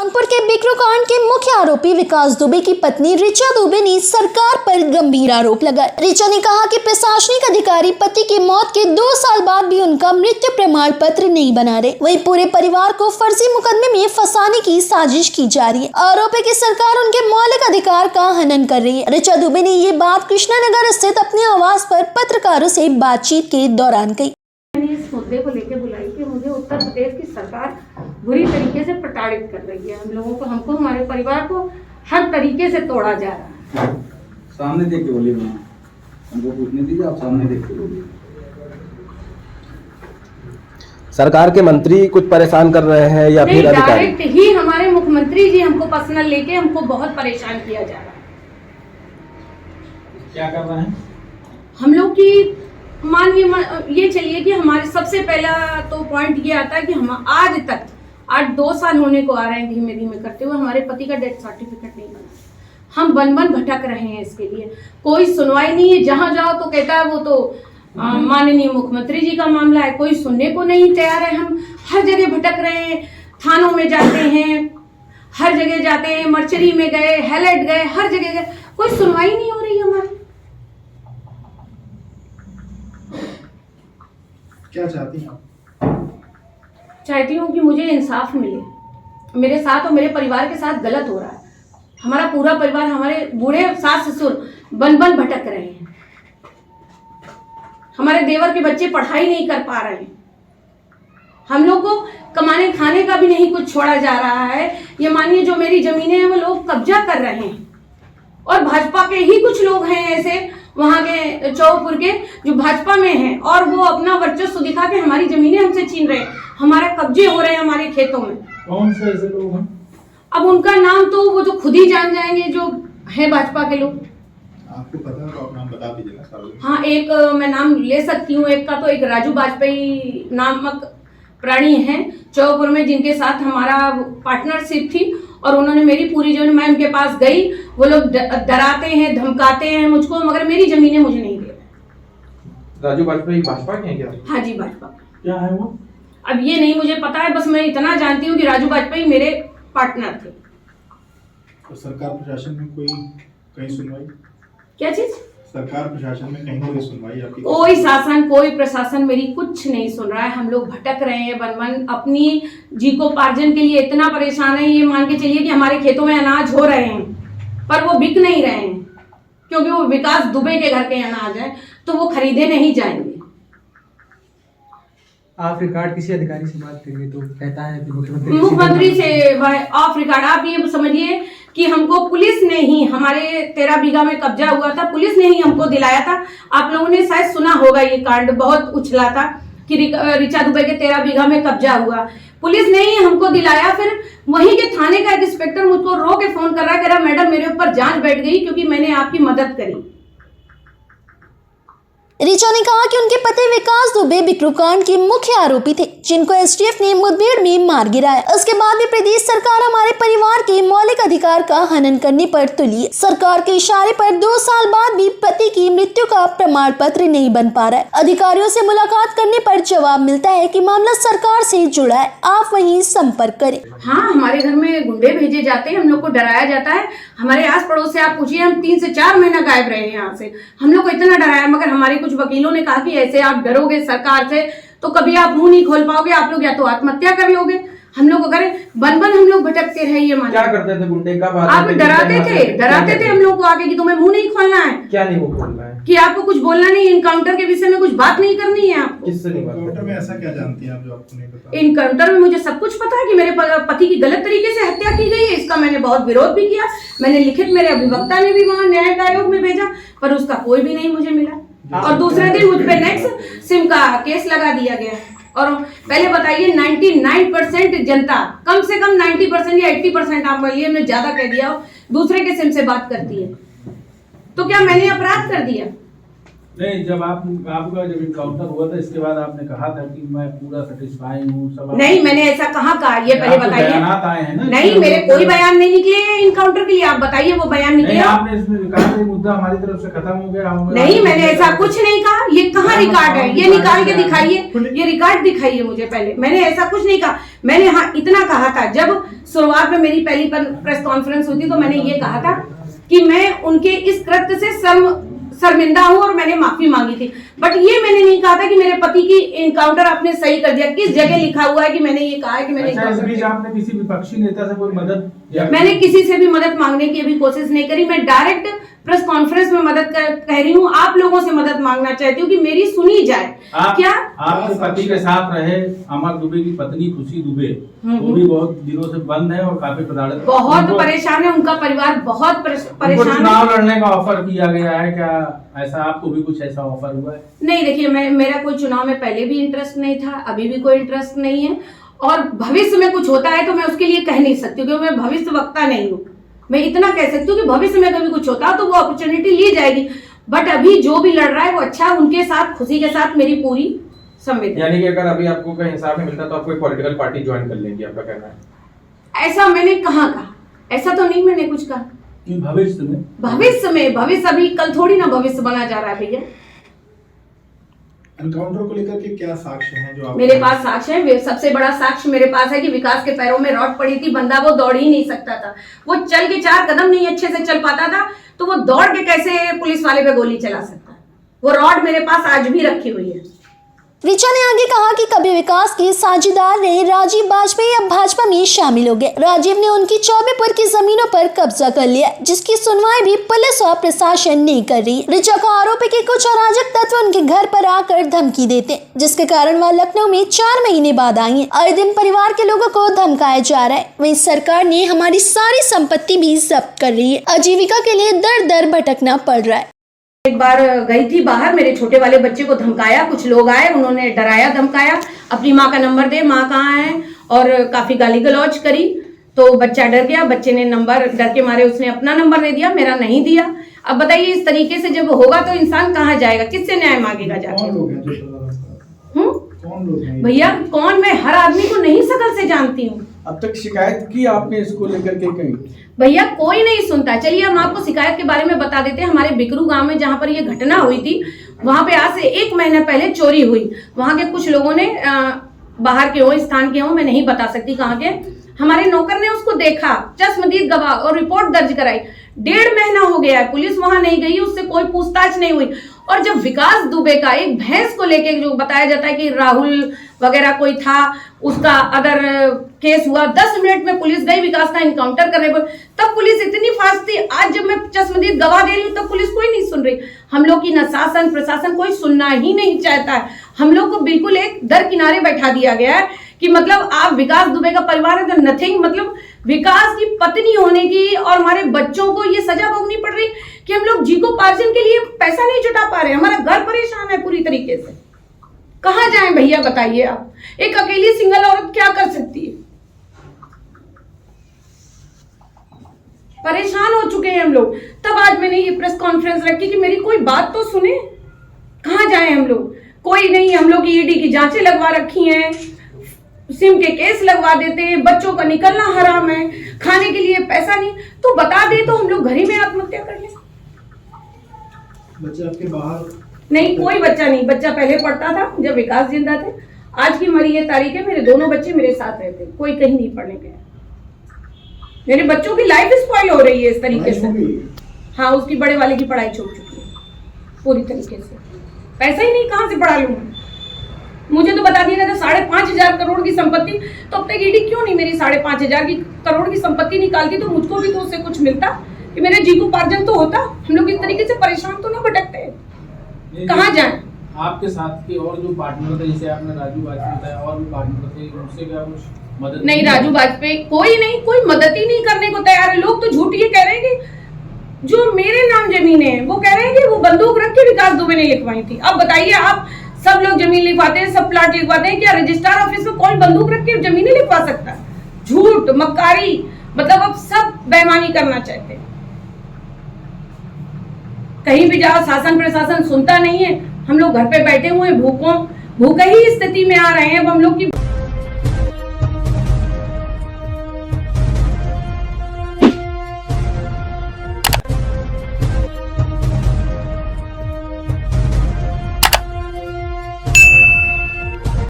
कानपुर के बिक्रू कांड के मुख्य आरोपी विकास दुबे की पत्नी ऋचा दुबे ने सरकार पर गंभीर आरोप लगाए। ऋचा ने कहा कि प्रशासनिक अधिकारी पति की मौत के 2 साल बाद भी उनका मृत्यु प्रमाण पत्र नहीं बना रहे, वहीं पूरे परिवार को फर्जी मुकदमे में फंसाने की साजिश की जा रही है। आरोप है कि सरकार उनके मौलिक अधिकार का हनन कर रही है। ऋचा दुबे ने ये बात कृष्णानगर स्थित अपने आवास पर पत्रकारों से बातचीत के दौरान कही। इस मुद्दे को लेकर बुलाई कि मुझे उत्तर प्रदेश की सरकार बुरी तरीके से प्रताड़ित कर रही है। हम लोगों को, हमको, हमारे परिवार को हर तरीके से तोड़ा जा रहा है। सामने देख के बोलिए, हमको पूछने दीजिए, आप सामने देख के बोलिए। सरकार के मंत्री कुछ परेशान कर रहे हैं या फिर अधिकारी? डायरेक्ट ही हमारे मुख्यमंत्री जी हमको पर्सनल लेके हमको बहुत परेशान किया जा रहा है। क्या कर रहे हैं? हम लोग की मानिए ये चलिए कि हमारे सबसे पहला तो पॉइंट ये आता है कि हम आज तक 8-2 साल होने को आ रहे हैं धीमे धीमे करते हुए, हमारे पति का डेथ सर्टिफिकेट नहीं बना। हम बन भटक रहे हैं, इसके लिए कोई सुनवाई नहीं है। जहां जाओ तो कहता है वो तो माननीय मुख्यमंत्री जी का मामला है, कोई सुनने को नहीं तैयार है। हम हर जगह भटक रहे हैं, थानों में जाते हैं, हर जगह जाते हैं, मर्चरी में गए, हेलेट गए, हर जगह गए, कोई सुनवाई नहीं हो रही हमारी। क्या चाहती हैं आप? चाहती हूँ कि मुझे इंसाफ मिले। मेरे साथ और मेरे परिवार के साथ गलत हो रहा है। हमारा पूरा परिवार, हमारे बूढ़े सास ससुर बन भटक रहे हैं। हमारे देवर के बच्चे पढ़ाई नहीं कर पा रहे हैं। हम लोग को कमाने खाने का भी नहीं कुछ छोड़ा जा रहा है। ये मानिए जो मेरी जमीनें हैं वो लोग कब्जा कर रहे हैं, और भाजपा के ही कुछ लोग हैं ऐसे वहां के चौपुर के जो भाजपा में हैं, और वो अपना वर्चस्व दिखा के हमारी जमीनें हमसे छीन रहे हैं, हमारा कब्जे हो रहे हैं हमारे खेतों में। कौन से ऐसे लोग हैं? अब उनका नाम तो वो जो खुद ही जान जाएंगे जो है भाजपा के लोग। आपको पता है तो आप नाम बता दीजिए ना सारे। हाँ, एक मैं नाम ले सकती हूँ। एक का तो एक राजू वाजपेयी नामक प्राणी है चौपुर में, जिनके साथ हमारा पार्टनरशिप थी, और उन्होंने मेरी पूरी जमीन, मैं उनके पास गई, वो लोग डराते हैं, धमकाते हैं मुझको, मगर मेरी जमीनें मुझे नहीं दे रहे। राजू वाजपेयी भाजपा के हैं क्या? हाँ जी, भाजपा। क्या है वो? अब ये नहीं मुझे पता है, बस मैं इतना जानती हूँ कि राजू वाजपेयी मेरे पार्टनर थे। तो सरकार प्रशासन में कोई कहीं सुनवाई? क्या चीज? सरकार प्रशासन में कहीं कोई सुनवाई आपकी? कोई शासन, कोई प्रशासन मेरी कुछ नहीं सुन रहा है। हम लोग भटक रहे हैं बन अपनी जीविकोपार्जन के लिए इतना परेशान है। ये मान के चलिए कि हमारे खेतों में अनाज हो रहे हैं, पर वो बिक नहीं रहे हैं, क्योंकि वो विकास दुबे के घर के अनाज है, तो वो खरीदे नहीं जाएंगे। ऑफ रिकॉर्ड किसी अधिकारी से बात करिए तो कहता है कि मुख्यमंत्री से ऑफ रिकॉर्ड। आप ये समझिए कि हमको पुलिस ने ही, हमारे 13 बीघा में कब्जा हुआ था, पुलिस ने ही हमको दिलाया था। आप लोगों ने शायद सुना होगा, ये कांड बहुत उछला था कि ऋचा दुबे के 13 बीघा में कब्जा हुआ, पुलिस ने ही हमको दिलाया। फिर वहीं के थाने का एक इंस्पेक्टर मुझको रो के फोन कर रहा है, कह रहा मैडम मेरे ऊपर जांच बैठ गई क्योंकि मैंने आपकी मदद करी। ऋचा ने कहा कि उनके पति विकास दुबे बिक्रू कांड के मुख्य आरोपी थे, जिनको एसटीएफ ने मुठभेड़ में मार गिराया। उसके बाद भी प्रदेश सरकार हमारे परिवार के मौलिक अधिकार का हनन करने पर तुली है। सरकार के इशारे पर 2 साल बाद भी पति की मृत्यु का प्रमाण पत्र नहीं बन पा रहा है। अधिकारियों से मुलाकात करने पर जवाब मिलता है कि मामला सरकार से जुड़ा है, आप वहीं संपर्क करें। हाँ, हमारे घर में गुंडे भेजे जाते हैं, हम लोग को डराया जाता है। हमारे आस पड़ोस से आप पूछिए, हम 3 से 4 महीना गायब रहे हैं यहाँ से। हम लोग को इतना डराया, मगर हमारे कुछ वकीलों ने कहा कि ऐसे आप डरोगे सरकार से तो कभी आप मुंह नहीं खोल पाओगे, आप लोग या तो आत्महत्या कर लोगे। हम लोग अगर बन हम लोग भटकते रहे। ये क्या करते थे गुंडे? कब आप डराते थे हम लोग को आके कि तुम्हें मुंह नहीं खोलना है। क्या नहीं मुंह खोलना है? कि आपको कुछ बोलना नहीं, इनकाउंटर के विषय में कुछ बात नहीं करनी है आपको। किससे नहीं बात? इनकाउंटर में ऐसा क्या जानती हैं आप जो आपको नहीं पता? इनकाउंटर में मुझे सब कुछ पता है कि मेरे पति की गलत तरीके से हत्या की गई है। इसका मैंने बहुत विरोध भी किया, मैंने लिखित मेरे अभिवक्ता ने भी वहां न्यायिक आयोग में भेजा, पर उसका कोई भी नहीं मुझे मिला। और दूसरे दिन मुझ पे नेक्स्ट सिम का केस लगा दिया गया। और पहले बताइए, 99% जनता, कम से कम 90% या 80% आप बोलिए, मैं ज्यादा कह दिया, दूसरे के सिम से बात करती है, तो क्या मैंने अपराध कर दिया? नहीं, जब आपका जब इनकाउंटर हुआ था इसके बाद आपने कहा था कि मैं पूरा सेटिस्फाई हूँ सब। नहीं, मैंने ऐसा कहाँ कहा, ये पहले बताइए। बयानात आए हैं ना? नहीं, मेरे कोई बयान नहीं निकले इनकाउंटर के लिए, आप बताइए वो बयान निकले। नहीं, आपने इसमें कहा कि मुद्दा हमारी तरफ से खत्म हो गया। नहीं, मैंने ऐसा कुछ नहीं कहा। ये कहाँ रिकॉर्ड है? ये निकाल के दिखाइए, ये रिकॉर्ड दिखाइए मुझे पहले। मैंने ऐसा कुछ नहीं कहा। मैंने हाँ इतना कहा था, जब शुरुआत में मेरी पहली प्रेस कॉन्फ्रेंस हुई थी तो मैंने ये कहा था कि मैं उनके इस कृत्य से शर्मिंदा हूँ और मैंने माफी मांगी थी। बट ये मैंने नहीं कहा था कि मेरे पति की इनकाउंटर आपने सही कर दिया। किस जगह लिखा हुआ है कि मैंने ये कहा है कि मैंने इस बीच आपने किसी विपक्षी नेता से कोई मदद मैंने किसी से भी मदद मांगने की अभी कोशिश नहीं करी। मैं डायरेक्ट प्रेस कॉन्फ्रेंस में मदद कह रही हूँ, आप लोगों से मदद मांगना चाहती हूँ कि मेरी सुनी जाए। क्या आपके पति के साथ रहे अमर दुबे की पत्नी खुशी दुबे, वो भी बहुत दिनों से बंद है और काफी प्रताड़ित, बहुत परेशान है, उनका परिवार बहुत परेशान है। चुनाव लड़ने का ऑफर किया गया है, क्या ऐसा आपको भी कुछ ऐसा ऑफर हुआ है? नहीं, देखिए मेरा कोई चुनाव में पहले भी इंटरेस्ट नहीं था, अभी भी कोई इंटरेस्ट नहीं है, और भविष्य में कुछ होता है तो मैं उसके लिए कह नहीं सकती क्योंकि मैं भविष्य वक्ता नहीं हूँ। मैं इतना कह सकती हूँ कि भविष्य में कभी कुछ होता तो वो अपॉर्चुनिटी ली जाएगी, बट अभी जो भी लड़ रहा है वो अच्छा, उनके साथ खुशी के साथ मेरी पूरी संवेदना। यानी कि अगर अभी आपको कहीं हिसाब में मिलता तो आप कोई पॉलिटिकल पार्टी ज्वाइन कर लेंगे, आपका कहना है? ऐसा मैंने कहाँ कहा, ऐसा तो नहीं मैंने कुछ कहा। भविष्य अभी कल थोड़ी ना भविष्य बना जा रहा है भैया। एनकाउंटर को लेकर के क्या साक्ष्य हैं जो आप मेरे पास साक्ष्य है। सबसे बड़ा साक्ष्य मेरे पास है कि विकास के पैरों में रॉड पड़ी थी, बंदा वो दौड़ ही नहीं सकता था, वो चल के 4 कदम नहीं अच्छे से चल पाता था, तो वो दौड़ के कैसे पुलिस वाले पे गोली चला सकता है? वो रॉड मेरे पास आज भी रखी हुई है। ऋचा ने आगे कहा कि कभी विकास के साझेदार रहे राजीव बाजपेयी अब भाजपा में शामिल हो गए। राजीव ने उनकी चौबेपुर की जमीनों पर कब्जा कर लिया, जिसकी सुनवाई भी पुलिस और प्रशासन नहीं कर रही। ऋचा का आरोप है कि कुछ अराजक तत्व उनके घर पर आकर धमकी देते, जिसके कारण वह लखनऊ में 4 महीने बाद आई है। आए दिन परिवार के लोगों को धमकाया जा रहा है। वहीं सरकार ने हमारी सारी संपत्ति भी जब्त कर रही है। आजीविका के लिए दर दर भटकना पड़ रहा है। एक बार गई थी बाहर, मेरे छोटे वाले बच्चे को धमकाया, कुछ लोग आए, उन्होंने डराया धमकाया, अपनी माँ का नंबर दे, माँ कहाँ है, और काफी गाली गलौज करी, तो बच्चा डर गया। बच्चे ने नंबर, डर के मारे उसने अपना नंबर दे दिया, मेरा नहीं दिया। अब बताइए इस तरीके से जब होगा तो इंसान कहाँ जाएगा, किससे न्याय मांगेगा जाके? भैया कौन, मैं हर आदमी को नहीं शकल से जानती हूँ। अब तक शिकायत की आपने इसको लेकर के कहीं? भैया कोई नहीं सुनता। चलिए हम आपको शिकायत के बारे में बता देते हैं। हमारे बिकरू गांव में जहां पर ये घटना हुई थी, वहां पे आज से 1 महीना पहले चोरी हुई। वहां के कुछ लोगों ने, बाहर के हो, स्थान के हो, मैं नहीं बता सकती कहाँ के, हमारे नौकर ने उसको देखा, चश्मदीद गवाह, और रिपोर्ट दर्ज कराई। 1.5 महीना हो गया है, पुलिस वहां नहीं गई, उससे कोई पूछताछ नहीं हुई। और जब विकास दुबे का एक भैंस को लेके जो बताया जाता है कि राहुल वगैरह कोई था, उसका अदर केस हुआ, 10 मिनट में पुलिस गई विकास का इनकाउंटर करने पर, तब पुलिस इतनी फास्ट थी। आज जब मैं चश्मदीद गवाह दे रही हूँ तब पुलिस कोई नहीं सुन रही। हम लोग की न शासन प्रशासन कोई सुनना ही नहीं चाहता है। हम लोग को बिल्कुल एक दर किनारे बैठा दिया गया है कि मतलब आप विकास दुबे का परिवार है तो नथिंग, मतलब विकास की पत्नी होने की और हमारे बच्चों को ये सजा भोगनी पड़ रही कि हम लोग जीविकोपार्जन के लिए पैसा नहीं जुटा पा रहे, हमारा घर परेशान है पूरी तरीके से। कहाँ जाएं भैया बताइए आप, एक अकेली सिंगल औरत क्या कर सकती है? परेशान हो चुके हैं हम लोग। तब आज मैंने ये प्रेस कॉन्फ्रेंस रखी कि मेरी कोई बात तो सुने। कहाँ जाएं हम लोग? कोई नहीं। हम लोग ईडी की जांचें लगवा रखी हैं, सिम के केस लगवा देते हैं, बच्चों का निकलना हराम है, खाने के लिए पैसा नहीं, तो बता दे तो हम लोग घर ही में आत्महत्या कर लें। बच्चे आपके बाहर? नहीं, कोई बच्चा नहीं। बच्चा पहले पढ़ता था जब विकास जिंदा थे। आज की हमारी ये तारीख है, मेरे दोनों बच्चे मेरे साथ रहते, कोई कहीं नहीं पढ़ने गया। मेरे बच्चों की लाइफ स्पॉइल हो रही है इस तरीके से। हाँ, उसकी बड़े वाले की पढ़ाई छूट चुकी है पूरी तरीके से। पैसा ही नहीं, कहाँ से पढ़ा लूँ? मुझे तो बता दिया गया था 5,500 करोड़ की संपत्ति, तो अब तक ईडी क्यों नहीं मेरी 5,500 करोड़ की संपत्ति निकालती, तो मुझको भी तो उससे कुछ मिलता कि मेरे जीविकोपार्जन तो होता। हम लोग इस तरीके से परेशान तो ना भटकते, कहाँ जाएं? आपके साथ के और जो पार्टनर थे, जैसे आपने राजू बाजपेयी बताया, और भी पार्टनर थे, उनसे क्या कुछ मदद? नहीं, राजू बाजपेयी कोई नहीं, कोई मदद ही नहीं करने को तैयार है। लोग तो झूठ ये कह रहे हैं कि जो मेरे नाम जमीन है वो कह रहे हैं कि वो बंदूक रख के विकास दुबे ने लिखवाई थी। अब बताइए आप, सब लोग जमीन लिखवाते हैं, सब प्लाट लिखवाते हैं, क्या रजिस्ट्रार ऑफिस में कौन बंदूक रख के जमीनें लिखवा सकता है? झूठ, मक्कारी, मतलब अब सब बेईमानी करना चाहते हैं। कहीं भी जाओ शासन प्रशासन सुनता नहीं है। हम लोग घर पे बैठे हुए भूखे ही स्थिति में आ रहे हैं। अब हम लोग की